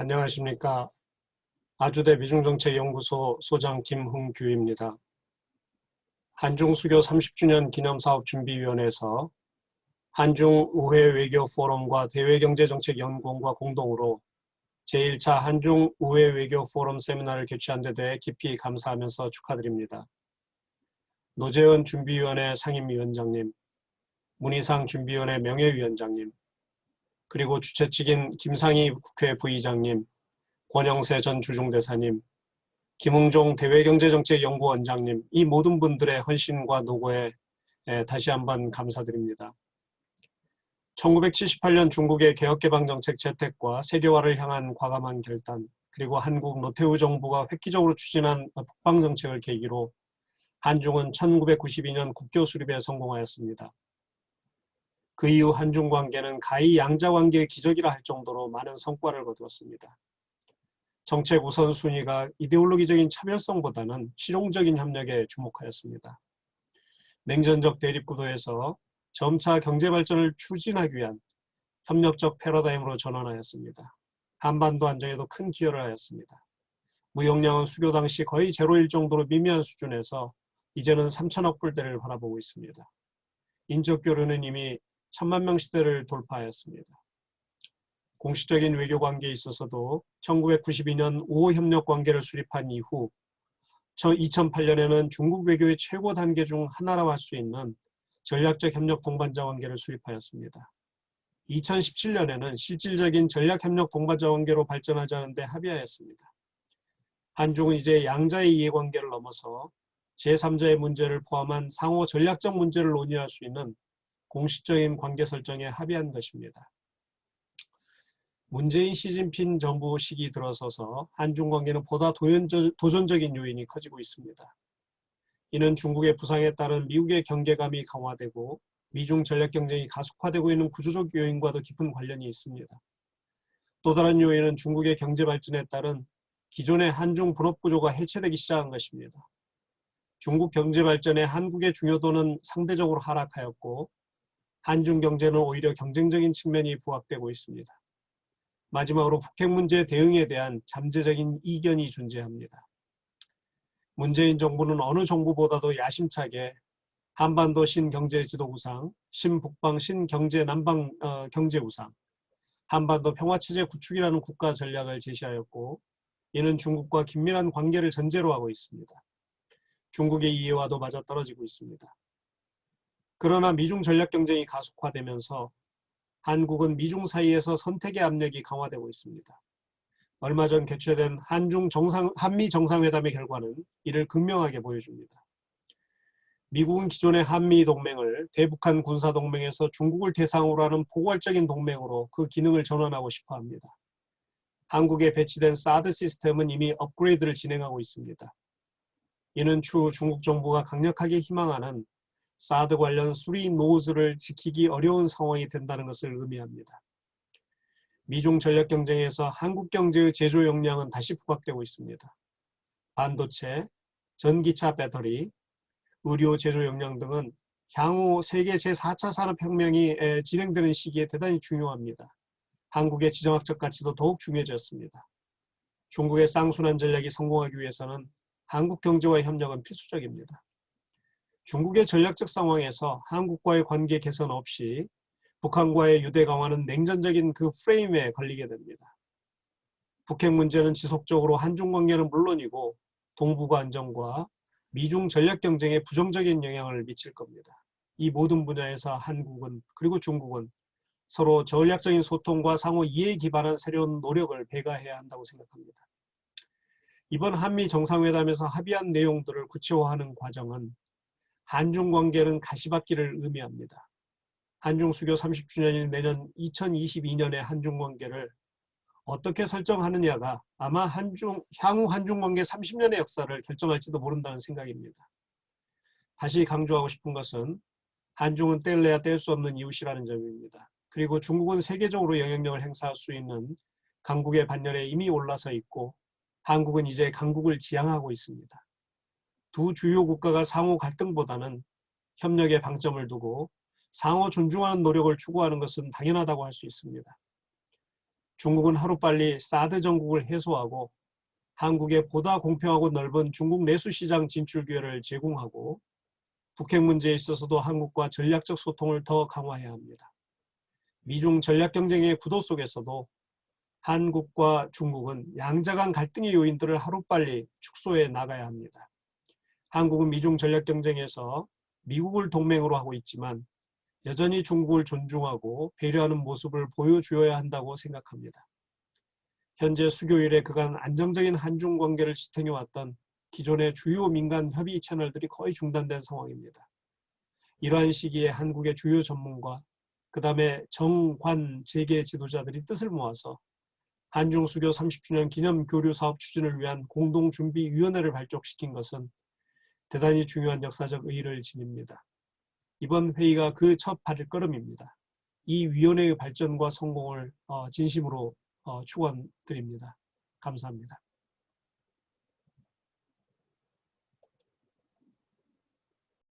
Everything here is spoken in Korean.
안녕하십니까. 아주대 미중정책연구소 소장 김흥규입니다. 한중수교 30주년 기념사업준비위원회에서 한중우회 외교포럼과 대외경제정책연구원과 공동으로 제1차 한중우회 외교포럼 세미나를 개최한 데 대해 깊이 감사하면서 축하드립니다. 노재은 준비위원회 상임위원장님, 문희상 준비위원회 명예위원장님, 그리고 주최 측인 김상희 국회 부의장님, 권영세 전 주중대사님, 김흥종 대외경제정책연구원장님, 이 모든 분들의 헌신과 노고에 다시 한번 감사드립니다. 1978년 중국의 개혁개방정책 채택과 세계화를 향한 과감한 결단, 그리고 한국 노태우 정부가 획기적으로 추진한 북방정책을 계기로 한중은 1992년 국교 수립에 성공하였습니다. 그 이후 한중 관계는 가히 양자 관계의 기적이라 할 정도로 많은 성과를 거두었습니다. 정책 우선순위가 이데올로기적인 차별성보다는 실용적인 협력에 주목하였습니다. 냉전적 대립구도에서 점차 경제발전을 추진하기 위한 협력적 패러다임으로 전환하였습니다. 한반도 안정에도 큰 기여를 하였습니다. 무역량은 수교 당시 거의 제로일 정도로 미미한 수준에서 이제는 3천억 불대를 바라보고 있습니다. 인적 교류는 이미 1,000만 명 시대를 돌파하였습니다. 공식적인 외교 관계에 있어서도 1992년 5호 협력 관계를 수립한 이후 2008년에는 중국 외교의 최고 단계 중 하나라고 할 수 있는 전략적 협력 동반자 관계를 수립하였습니다. 2017년에는 실질적인 전략 협력 동반자 관계로 발전하자는 데 합의하였습니다. 한중은 이제 양자의 이해관계를 넘어서 제3자의 문제를 포함한 상호 전략적 문제를 논의할 수 있는 공식적인 관계 설정에 합의한 것입니다. 문재인 시진핑 정부 시기 들어서서 한중 관계는 보다 도전적인 요인이 커지고 있습니다. 이는 중국의 부상에 따른 미국의 경계감이 강화되고 미중 전략 경쟁이 가속화되고 있는 구조적 요인과도 깊은 관련이 있습니다. 또 다른 요인은 중국의 경제 발전에 따른 기존의 한중 분업 구조가 해체되기 시작한 것입니다. 중국 경제 발전에 한국의 중요도는 상대적으로 하락하였고 한중 경제는 오히려 경쟁적인 측면이 부각되고 있습니다. 마지막으로 북핵 문제 대응에 대한 잠재적인 이견이 존재합니다. 문재인 정부는 어느 정부보다도 야심차게 한반도 신경제지도구상, 신북방 신경제남방 경제구상, 한반도 평화체제 구축이라는 국가 전략을 제시하였고 이는 중국과 긴밀한 관계를 전제로 하고 있습니다. 중국의 이해와도 맞아떨어지고 있습니다. 그러나 미중 전략 경쟁이 가속화되면서 한국은 미중 사이에서 선택의 압력이 강화되고 있습니다. 얼마 전 개최된 한미 정상회담의 결과는 이를 극명하게 보여줍니다. 미국은 기존의 한미 동맹을 대북한 군사동맹에서 중국을 대상으로 하는 포괄적인 동맹으로 그 기능을 전환하고 싶어 합니다. 한국에 배치된 사드 시스템은 이미 업그레이드를 진행하고 있습니다. 이는 추후 중국 정부가 강력하게 희망하는 사드 관련 수리 노즈를 지키기 어려운 상황이 된다는 것을 의미합니다. 미중 전략 경쟁에서 한국 경제의 제조 역량은 다시 부각되고 있습니다. 반도체, 전기차 배터리, 의료 제조 역량 등은 향후 세계 제4차 산업혁명이 진행되는 시기에 대단히 중요합니다. 한국의 지정학적 가치도 더욱 중요해졌습니다. 중국의 쌍순환 전략이 성공하기 위해서는 한국 경제와 협력은 필수적입니다. 중국의 전략적 상황에서 한국과의 관계 개선 없이 북한과의 유대 강화는 냉전적인 그 프레임에 걸리게 됩니다. 북핵 문제는 지속적으로 한중 관계는 물론이고 동북아 안정과 미중 전략 경쟁에 부정적인 영향을 미칠 겁니다. 이 모든 분야에서 한국은 그리고 중국은 서로 전략적인 소통과 상호 이해에 기반한 새로운 노력을 배가해야 한다고 생각합니다. 이번 한미 정상회담에서 합의한 내용들을 구체화하는 과정은 한중 관계는 가시밭길을 의미합니다. 한중 수교 30주년인 내년 2022년의 한중 관계를 어떻게 설정하느냐가 아마 향후 한중 관계 30년의 역사를 결정할지도 모른다는 생각입니다. 다시 강조하고 싶은 것은 한중은 뗄래야 뗄 수 없는 이웃이라는 점입니다. 그리고 중국은 세계적으로 영향력을 행사할 수 있는 강국의 반열에 이미 올라서 있고 한국은 이제 강국을 지향하고 있습니다. 두 주요 국가가 상호 갈등보다는 협력에 방점을 두고 상호 존중하는 노력을 추구하는 것은 당연하다고 할 수 있습니다. 중국은 하루빨리 사드 정국을 해소하고 한국에 보다 공평하고 넓은 중국 내수 시장 진출 기회를 제공하고 북핵 문제에 있어서도 한국과 전략적 소통을 더 강화해야 합니다. 미중 전략 경쟁의 구도 속에서도 한국과 중국은 양자 간 갈등의 요인들을 하루빨리 축소해 나가야 합니다. 한국은 미중 전략 경쟁에서 미국을 동맹으로 하고 있지만 여전히 중국을 존중하고 배려하는 모습을 보여주어야 한다고 생각합니다. 현재 수교 이래 그간 안정적인 한중 관계를 지탱해왔던 기존의 주요 민간 협의 채널들이 거의 중단된 상황입니다. 이러한 시기에 한국의 주요 전문가, 그 다음에 정관 재계 지도자들이 뜻을 모아서 한중 수교 30주년 기념 교류 사업 추진을 위한 공동준비위원회를 발족시킨 것은 대단히 중요한 역사적 의의를 지닙니다. 이번 회의가 그 첫 발걸음입니다. 이 위원회의 발전과 성공을 진심으로 축원드립니다. 감사합니다.